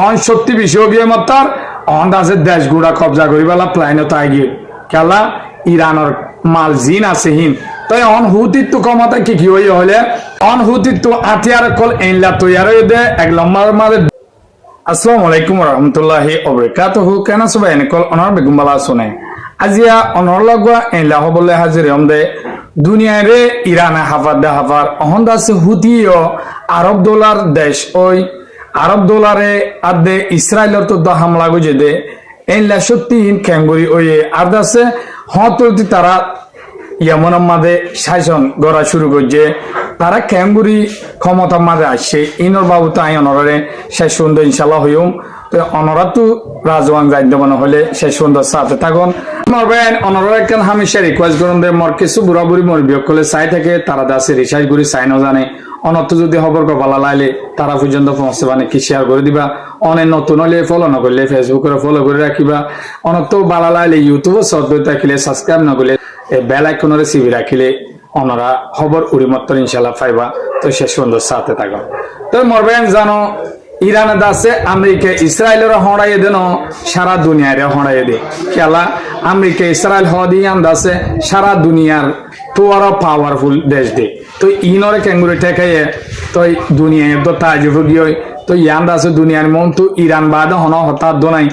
On সত্যি বিষয় গিয়ে মাত্র অন আছে দেশ গুড়া কবজা করি বেলা প্লাইনে তাই গিয়ে খেলা ইরানের মাল জিন আছে হিন তাই অন হুতিত্ব ক্ষমতা কি কি হই হলে অন হুতিত্ব আতিয়ার কল এনলা তৈয়ার দে এক লম্বার মাঝে। আসসালামু আলাইকুম রহমতুল্লাহি ওবারাকাতুহু কেন সবাই কল অনর বেগুম বালা শুনে আজিয়া অনর লগা এনলা হবলে হাজির দে দুনিয়ায় রে ইরানে হাফার দে হাফার অহন দাসে হুতিও আরব ডলার দেশ ওই আরব ডলারে আদে ইসরায়েলের তো হামলা গুজে দে এনলা সত্যি ক্যাঙ্গুরি ওই আর দাসে হতলতি তারা ইয়ামনের মাঝে শাসন গড়া শুরু করছে তারা ক্যাঙ্গুরি ক্ষমতার মাঝে আসছে ইনর বাবু তাই অনরে শেষ সুন্দর ইনশাল্লাহ হইম তো অনরা তো রাজওয়ান যাই দেবানো হলে শেষ সুন্দর সাথে থাকুন মরবেন অনরা কেন হামেশা রিকোয়েস্ট করুন দে মর কিছু বুড়া বুড়ি মর বিয়োগ করলে চাই থাকে তারা দাসে রিসার্চ করি চাই না জানে অনত যদি খবর ভালো লাইলে তারা পর্যন্ত পৌঁছে মানে কি শেয়ার করে দিবা অনেক নতুন হলে ফলো না করলে ফেসবুকে ফলো করে রাখিবা অনত ভালো লাইলে ইউটিউবে সদ্য রাখিলে সাবস্ক্রাইব না করলে বেল আইকনের সিবি রাখিলে অনরা খবর উড়িমত্তর ইনশাল্লাহ পাইবা তো শেষ সুন্দর সাথে থাকো তো মরবেন জানো ইরানে দাসে আমেরিকা ইসরায়েলের হড়াইয়ে দেন সারা দুনিয়ার হড়াইয়ে দে খেলা আমেরিকা ইসরায়েল হদিয়ান দাসে সারা দুনিয়ার তো আরো পাওয়ারফুল দেশ দে তো ইনরে ক্যাঙ্গুরি ঠেকাইয়ে তো দুনিয়ায় তো তাজুব গিয়ে তো ইয়ান দাসে দুনিয়ার মন তো ইরান বাদ হন হঠাৎ দোনাই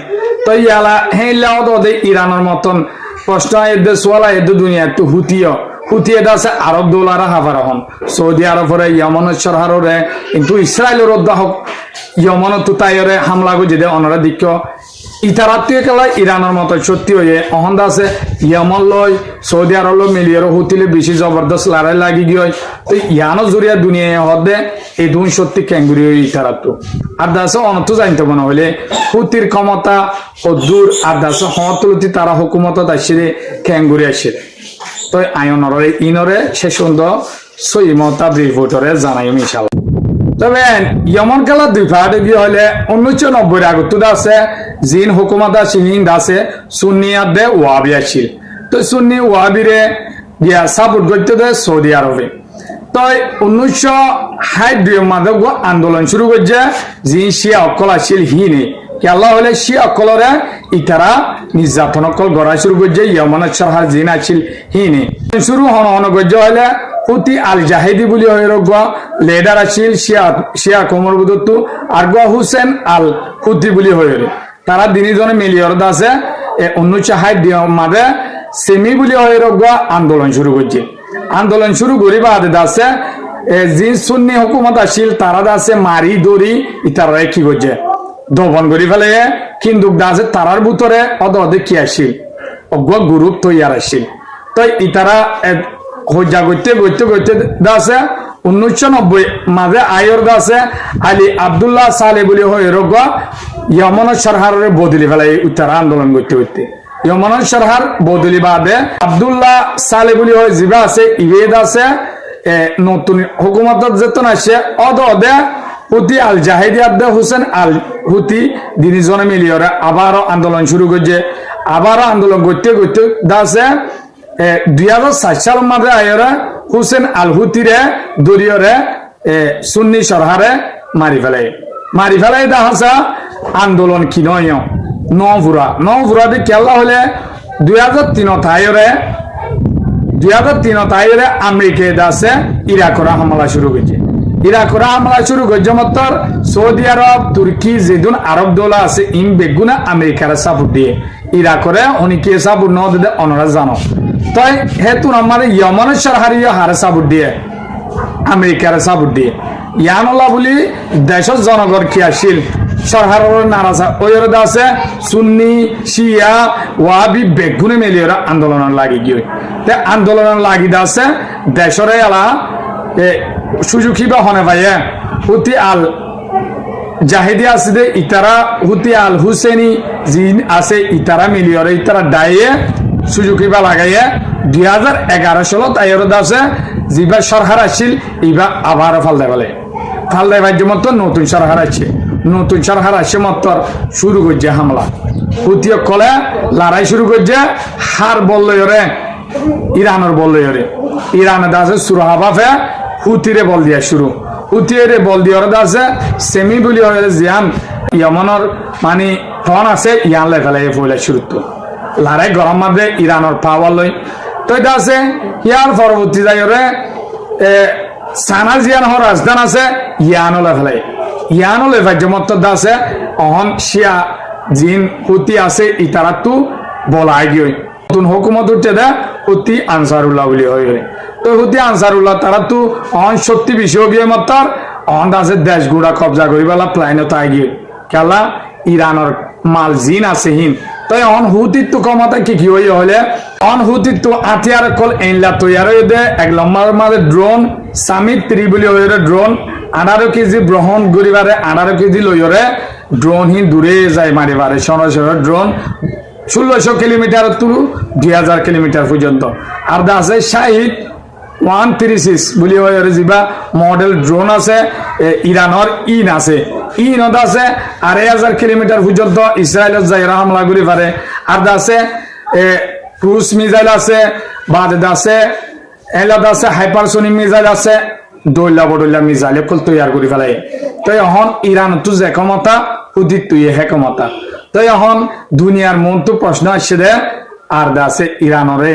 তো ইয়ালা হেলাও দে ইরানের মতন প্রশ্ন এদের সোয়ালা এদের দুনিয়া তো হুতিয়ে দাসে আরব ডলার হাফার হন সৌদি আরবের ইয়মনের সরহারে কিন্তু ইসরায়েলের উদ্দাহক ইয়মন তুতাইরে হামলা গুজে দে অনরা দিক্ষ ইতারাত্মীয় খেলা ইরানের মতো সত্যি হয়ে অহন দাসে ইয়মন লয় সৌদি আরব মিলিয়ে হুতিলে বেশি জবরদস্ত লড়াই লাগি গিয়ে তো ইয়ানো জুড়িয়া দুনিয়ায় হদে এই দুই সত্যি ক্যাঙ্গুরি হয়ে ইতারাত্ম আর দাসে অনত জানতে মনে হলে হুতির ক্ষমতা ও দূর আর দাসে হতলতি তারা হুকুমত আসছে ক্যাঙ্গুরি আসছে তো আয়নরে ইনরে সে সুন্দর সইমতা রিপোর্টরে জানাই মিশাল তবে ইয়মন খেলা দুই ফাটে গিয়ে হলে 1990 আগত আছে জিন হুকুমত আছে হিন্দ আছে সুন্নিয়াত দে ওয়াবি আছিল তো সুন্নি ওয়াবিরে গিয়া সাপোর্ট করতে দে সৌদি আরবে তো 1960 মাঝে আন্দোলন শুরু করছে জিন শিয়া অকল আছিল হিনে কেলা হলে শিয়া অকলরে ইতারা নির্যাতন অকল গড়া শুরু করছে ইয়মনের সরহার জিন আছিল হিনে শুরু হন গজ্য হলে হুতি আল জাহিদি বলি হয়ে রোগা লেডার আছিল শিয়া কোমর বুদত্তু আর গোয়া হুসেন আল হুতি বলি হয়ে তারা দিনীজনে মিলিয়র দাসে 1960 মাঝে সেমি বলি হয়ে রোগা আন্দোলন শুরু করছে আন্দোলন শুরু করি বাদে দাসে যে সুন্নি হুকুমত আছিল তারা দাসে মারি দড়ি ইতারা কি করছে দমন করি ফেলে কিন্তু দাসে তারার ভিতরে অদে কি আসছিল অজ্ঞ গ্রুপ তৈয়ার আসছিল তো ইতারা হজ্জা করতে করতে করতে দাসে 1990 মাঝে আয়র দাসে আলী আব্দুল্লাহ সালে বলি হয়ে রোগ ইয়মনের সরহারের বদলি ফেলাই উত্তর আন্দোলন করতে করতে ইয়মনের সরহার বদলি বাদে আব্দুল্লাহ সালে বলি হয়ে জিবা আছে ইবেদ আছে নতুন হুকুমতত যেতন আসে অদে হুতি আল জাহিদি আব্দে হুসেন আল হুতি দিনীজনে মিলিয়রে আবারও আন্দোলন শুরু করছে আবারও আন্দোলন করতে করতে দাসে 2007 সাল মাঝে আয়রা হুসেন আল হুতিরে দরিয়রে সুন্নি সরহারে মারি ফেলাই দাহাসা আন্দোলন কি নয় নভুরা দি কেলা হলে 2003 আয়রে আমেরিকা দাসে ইরাকরা হামলা শুরু করছে মত সৌদি আরব তুর্কি যেদুন আরব দোলা আছে ইন বেগুনা আমেরিকার সাপোর্ট দিয়ে ইরাকরে অনেকে সাপোর্ট ন দিতে অনরা জানো তাই হেতু আমাদের ইয়মনের সরহারিও হারে সাপোর্ট দিয়ে আমেরিকার সাপোর্ট দিয়ে ইয়ানুল্লাহ বলি দেশের জনগণ কি আসিল সরহারের নারাজা ওইর আছে সুন্নি শিয়া ওয়াবি বেগুনে মিলিয়ে আন্দোলন লাগি গিয়ে আন্দোলন লাগি আছে দেশরে এলা সুযোগ বা হনে ভাইয়া হুতি আল জাহিদি আছে দে ইতারা হুতি আল হুসেনি জিন আছে ইতারা মিলিয়রে ইতারা ডাইয়ে সুযোগ বা লাগাইয়ে 2011 সালত আয়র দাসে জিবা সরহার আসছিল ইবা আবার ফালদাই ভাই মতো নতুন সরহার আসছে মতো শুরু করছে হামলা হুতিয় কলে লড়াই শুরু করছে হার বলল ইরানের বলল ইরানে দাসে সুরাহাবাফে হুতিরে বল দিয়া শুরু হুতিয়ে বল দিয়ে আছে সেমি বলি হয়ে জিয়ান ইয়মনের মানে ফোন আছে ইয়ান লেখালে ফলে শুরু লারাই গরম মাঝে ইরানের পাওয়ার লই তো এটা আছে ইয়ার পরবর্তী যাইরে সানা জিয়ান হওয়ার রাজধান আছে ইয়ানো লেখালে ইয়ানো লেফা জমত আছে অহন শিয়া জিন হুতি আছে ইতারাতু বলাই গিয়ে নতুন হুকুমত উঠছে দে হুতি আনসারুল্লাহ বলি হয়ে তো হুতি আনসারুল্লাহ তারা তো অহন সত্যি বিষয় গিয়ে মাত্র অহন আছে দেশ গুড়া কবজা করি বেলা প্লাইনে তাই গিয়ে খেলা ইরানের মাল জিন আছে হিন তাই অন হুতির তো ক্ষমতা কি হয়ে হলে অন হুতির তো আঠিয়ার কল এনলা তৈয়ার হয়ে দে 1 নম্বর মাঝে ড্রোন সামিট 3 বলি হয়ে ড্রোন 18 কেজি গ্রহণ করিবারে 18 কেজি লইরে ড্রোন হি দূরে যায় মারিবারে সরাসরি ড্রোন 1600 কিলোমিটার টু 2000 কিলোমিটার পর্যন্ত আর আছে শাহিদ 136 বলি হয়ে যা মডেল ড্রোন আছে ইরানের ইন আছে ইনত আছে 2500 কিলোমিটার পর্যন্ত ইসরায়েলের যাইরা হামলা করি পারে আর আছে ক্রুজ মিসাইল আছে বাদ আছে এলাদ আছে হাইপারসোনিক মিসাইল আছে দৈলা বডলা মিসাইল কল তৈয়ার করি ফেলাই তো এখন ইরান তো যে ক্ষমতা উদিত তুই হে ক্ষমতা তো এখন দুনিয়ার মন তো প্রশ্ন আসছে দে আর আছে ইরানরে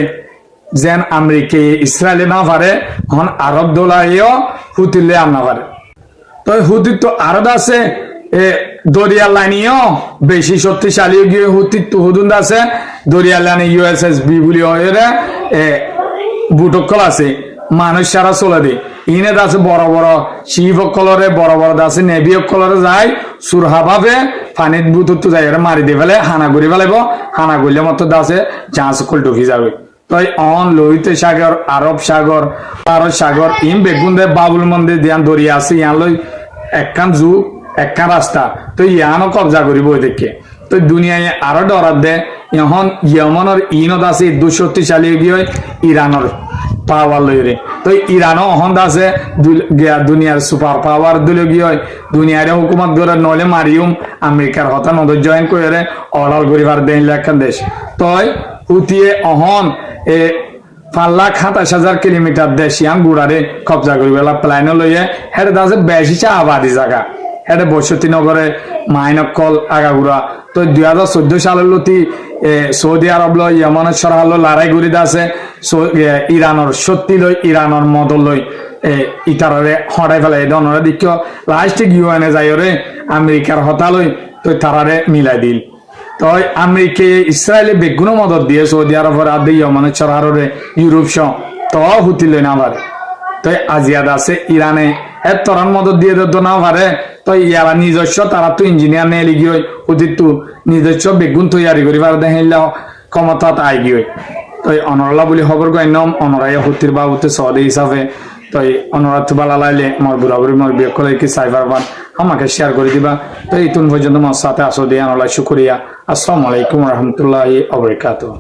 যেন আমেরিকা ইসরায়েলে না পারে এখন আরব দোলাইও হুতিলে আর না পারে তো হুতির তো আরো আছে দরিয়া লাইনিও বেশি শক্তিশালী গিয়ে হুতির তো হুদুন আছে দরিয়া লাইনে ইউএসএসবি বলি বুটকল আছে মানুষ সারা চলে দে ইনে আছে বড় বড় শিব কলরে বড় বড় আছে নেভি কলরে যায় সুরহা ভাবে পানির বুতুত যাই মারি দিয়ে ফেলে হানা করি ফেলাইব হানা করলে মতো আছে জাহাজ কল ঢুকি যাবে তাই অন লোহিত সাগর আরব সাগর ভারত সাগর ইম বেগুন দে বাবুল মন্দির দিয়ান দরিয়া আছে ইয়ান লই একখান যুগ একখান রাস্তা তো ইয়ানও কবজা করিব ওই দেখে তো দুনিয়ায় আরো ডরার দে এখন ইয়মনের ইনত আছে 230 গিয়ে ইরানের পাওয়ার লইরে তো ইরানও অহন আছে দুনিয়ার সুপার পাওয়ার দিলে গিয়ে দুনিয়ার হুকুমত করে নলে মারিউম আমেরিকার হতা নজর জয়েন করে অলাল করিবার দেন লেখান দেশ তই হুতিয়ে অহন 5,27,000 কিলোমিটার দেশিয়ান গুড়ারে কবজা করি বেলা প্লাইনে লইয়ে হেরে আছে বেশি আবাদি জায়গা হেরে বসতি নগরে মাইনকল আগাগুড়া তো 2014 সালের লতি সৌদি আরব লই ইয়মনের সরহাল লড়াই করি আছে ইরানের সত্যি লই ইরানের মদল লই ইতারে হটাই ফেলে এই ধরনের দিক লাস্টে ইউএনএ যাই রে আমেরিকার হতা লই তো তারারে মিলাই দিল তো আমেরিকা ইসরায়েলে বেগুন মদত দিয়ে সৌদি আরবের আদে ইয়মনের সরহারে ইউরোপ সহ তো হুতিল না পারে তো আজিয়াদ আছে ইরানে এর তরণ মদত দিয়ে দিত না পারে তো ইয়ারা নিজস্ব তারা তো ইঞ্জিনিয়ার নিয়ে লিগিয়ে উদিত নিজস্ব বেগুন তৈরি করি পারে দেখলে ক্ষমতা আই গিয়ে তো অনরলা বলে খবর গণ্যম অনরাই হুতির বাবুতে সদে হিসাবে তো অনুরাধ বালা লাইলে মোর বুড়াবুড়ি মোর বিয়ে করে কি সাইবার বান আমাকে শেয়ার করে দিবা তো এই তুন পর্যন্ত মোর সাথে আসো দিয়ে অনলাই শুক্রিয়া আসসালামু আলাইকুম রহমতুল্লাহি ওয়া বারাকাতুহু।